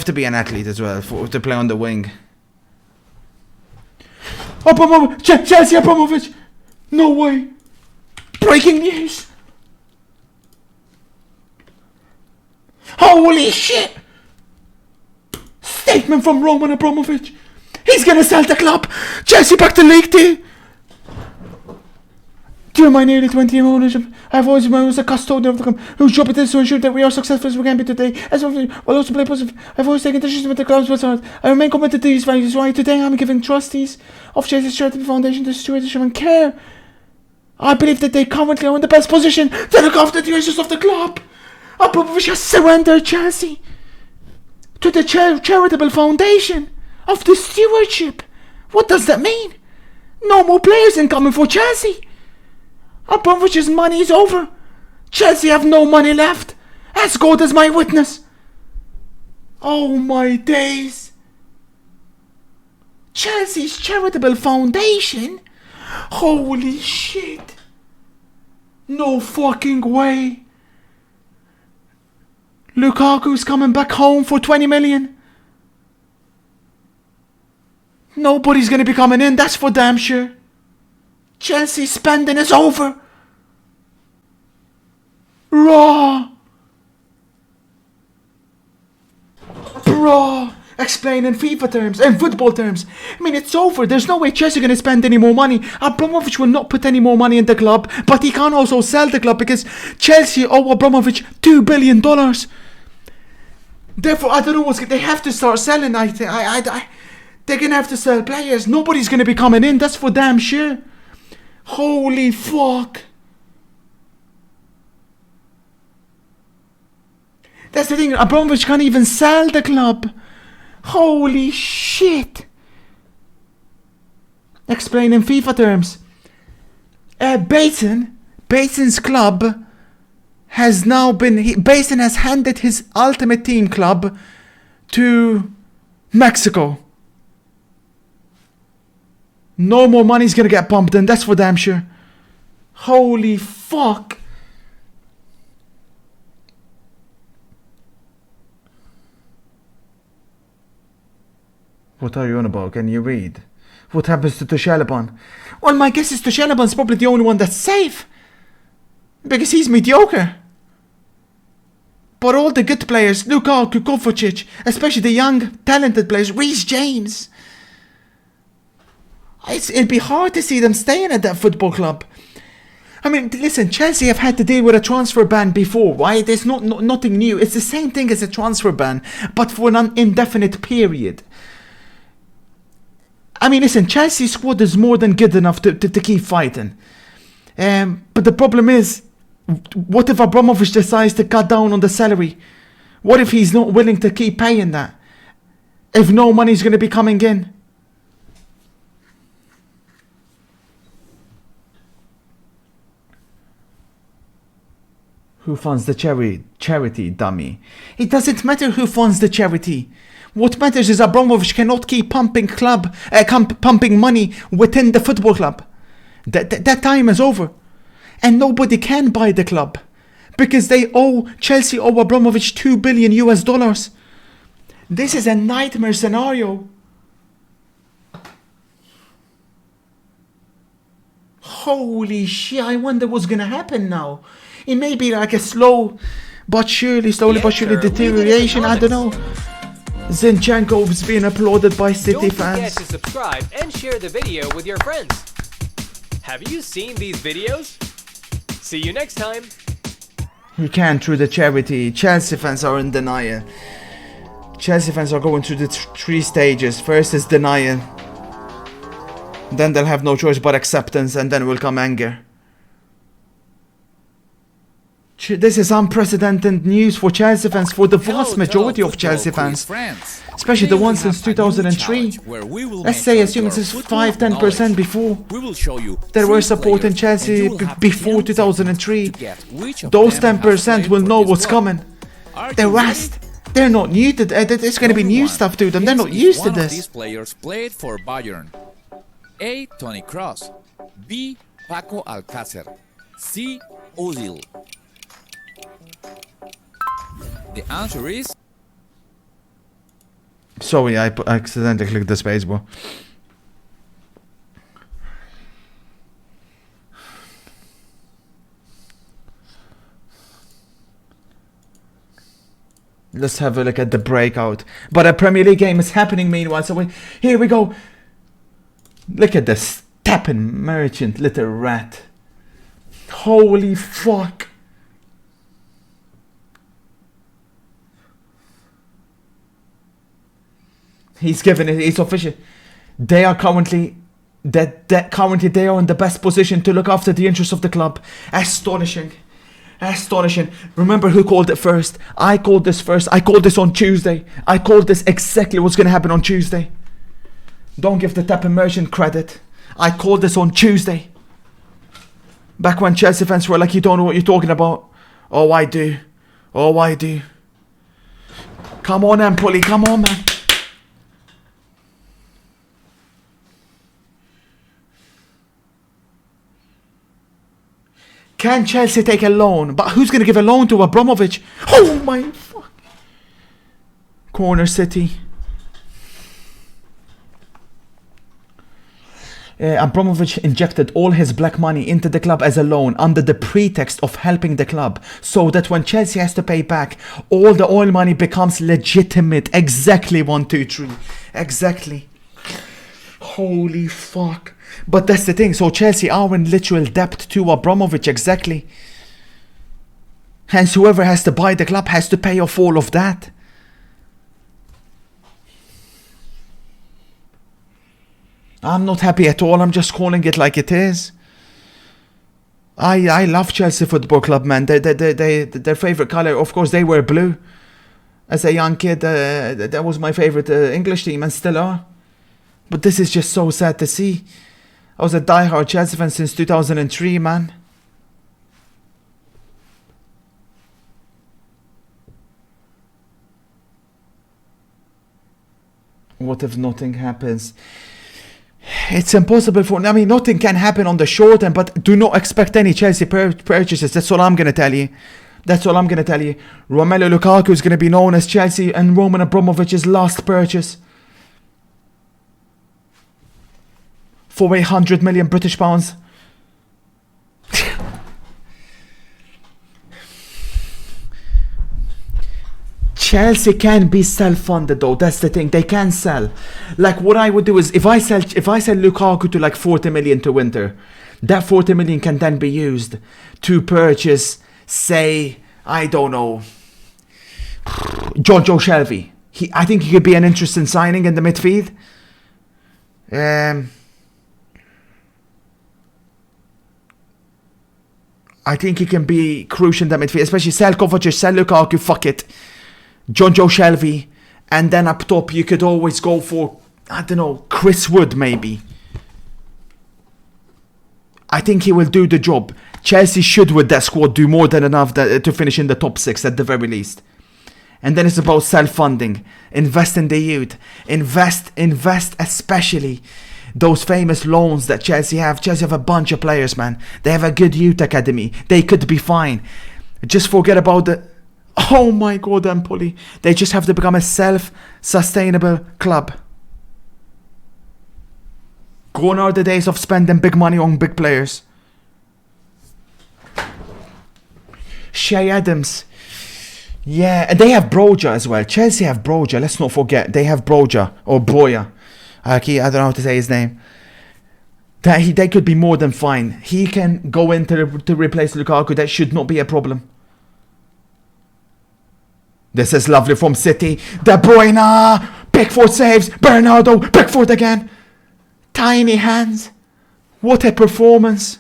have to be an athlete as well to play on the wing. Abramovic! Chelsea Abramovic! No way! Breaking news! Holy shit! Statement from Roman Abramovic. He's gonna sell the club. Chelsea back to League Two. During my nearly 20-year ownership, I've always been a custodian of the club, whose job it is to ensure that we are successful as we can be today. As well, while also play positive, I've always taken decisions with the club's website. I remain committed to these values. Why today I'm giving trustees of Chelsea's charitable foundation the stewardship and care. I believe that they currently are in the best position to look after the interests of the club. Abramovich has surrendered Chelsea to the charitable foundation of the stewardship. What does that mean? No more players incoming for Chelsea. Abramovich's money is over. Chelsea have no money left. As God is my witness. Oh my days. Chelsea's charitable foundation? Holy shit. No fucking way. Lukaku's coming back home for 20 million. Nobody's gonna be coming in, that's for damn sure. Chelsea's spending is over. Raw. Bro. Explain in FIFA terms, in football terms. I mean, it's over. There's no way Chelsea are going to spend any more money. Abramovich will not put any more money in the club, but he can't also sell the club because Chelsea owe Abramovich $2 billion. Therefore, I don't know what's... They have to start selling, I think. They're going to have to sell players. Nobody's going to be coming in. That's for damn sure. Holy fuck. That's the thing. Abramovich can't even sell the club. Holy shit. Explain in FIFA terms. Baton's club has now been... Baton has handed his ultimate team club to Mexico. No more money's gonna get pumped in, that's for damn sure. Holy fuck. What are you on about? Can you read? What happens to Tuchel? Well, my guess is Tuchel's probably the only one that's safe. Because he's mediocre. But all the good players, Lukaku, Kovacic, especially the young, talented players, Reece James. It'd be hard to see them staying at that football club. I mean, listen, Chelsea have had to deal with a transfer ban before, right? There's nothing new. It's the same thing as a transfer ban, but for an indefinite period. I mean, listen, Chelsea's squad is more than good enough to keep fighting. But the problem is, what if Abramovich decides to cut down on the salary? What if he's not willing to keep paying that? If no money's going to be coming in? Who funds the charity, dummy? It doesn't matter who funds the charity. What matters is Abramovich cannot keep pumping money within the football club. That time is over. And nobody can buy the club. Because Chelsea owe Abramovich $2 billion US. This is a nightmare scenario. Holy shit, I wonder what's gonna happen now. It may be like a slowly but surely deterioration, I don't know. Zinchenko's being applauded by City fans. Don't forget to subscribe and share the video with your friends. Have you seen these videos? See you next time. He can't through the charity. Chelsea fans are in denial. Chelsea fans are going through the three stages. First is denial. Then they'll have no choice but acceptance, and then will come anger. This is unprecedented news for Chelsea fans, for the vast majority of Chelsea fans, especially the ones since 2003. Let's say, assuming it's 5-10% before, there were supporting Chelsea before 2003. Those 10% will know what's coming. The rest, they're not new to it. It's going to be new stuff to them. They're not used to this. These players played for Bayern. A. Toni Kroos. B. Paco Alcácer. C. Ozil. The answer is Sorry, I accidentally clicked the space bar. Let's have a look at the breakout. But a Premier League game is happening meanwhile. So here we go. Look at this tapping merchant, little rat. Holy fuck. He's given it. It's official. They are currently currently they are in the best position to look after the interests of the club. Astonishing. Astonishing. Remember who called it first? I called this first. I called this on Tuesday. I called this exactly what's going to happen on Tuesday. Don't give the Tappan Merchant credit. I called this on Tuesday. Back when Chelsea fans were like, you don't know what you're talking about. Oh, I do. Oh, I do. Come on, Empoli. Come on, man. Can Chelsea take a loan? But who's going to give a loan to Abramovic? Oh my fuck. Corner City. Abramovich injected all his black money into the club as a loan under the pretext of helping the club, so that when Chelsea has to pay back, all the oil money becomes legitimate. Exactly, 1, 2, 3. Exactly. Holy fuck. But that's the thing. So Chelsea are in literal debt to Abramovich. Exactly. Hence, whoever has to buy the club has to pay off all of that. I'm not happy at all. I'm just calling it like it is. I love Chelsea Football Club, man. Their favorite color, of course, they were blue. As a young kid, that was my favorite English team, and still are. But this is just so sad to see. I was a diehard Chelsea fan since 2003, man. What if nothing happens? It's impossible for... I mean, nothing can happen on the short end, but do not expect any Chelsea purchases. That's all I'm going to tell you. That's all I'm going to tell you. Romelu Lukaku is going to be known as Chelsea and Roman Abramovich's last purchase. For 100 million British pounds. Chelsea can be self-funded though. That's the thing. They can sell. Like what I would do is if I sell Lukaku to like 40 million to winter, that 40 million can then be used to purchase, say, I don't know, Jojo Shelby. I think he could be an interesting signing in the midfield. I think he can be crucial in the midfield, especially sell Kovacic, sell Lukaku, fuck it. Jojo Shelby, and then up top you could always go for, I don't know, Chris Wood maybe. I think he will do the job. Chelsea should with that squad do more than enough to finish in the top 6 at the very least. And then it's about self-funding. Invest in the youth. Invest especially those famous loans that Chelsea have. Chelsea have a bunch of players, man. They have a good youth academy. They could be fine. Just forget about the... Oh my god, Empoli. They just have to become a self-sustainable club. Gone are the days of spending big money on big players. Shea Adams. Yeah, and they have Broja as well. Chelsea have Broja. Let's not forget. They have Broja. Or Broja. I don't know how to say his name. They could be more than fine. He can go in to replace Lukaku. That should not be a problem. This is lovely from City. De Bruyne. Pickford saves. Bernardo. Pickford again. Tiny hands. What a performance.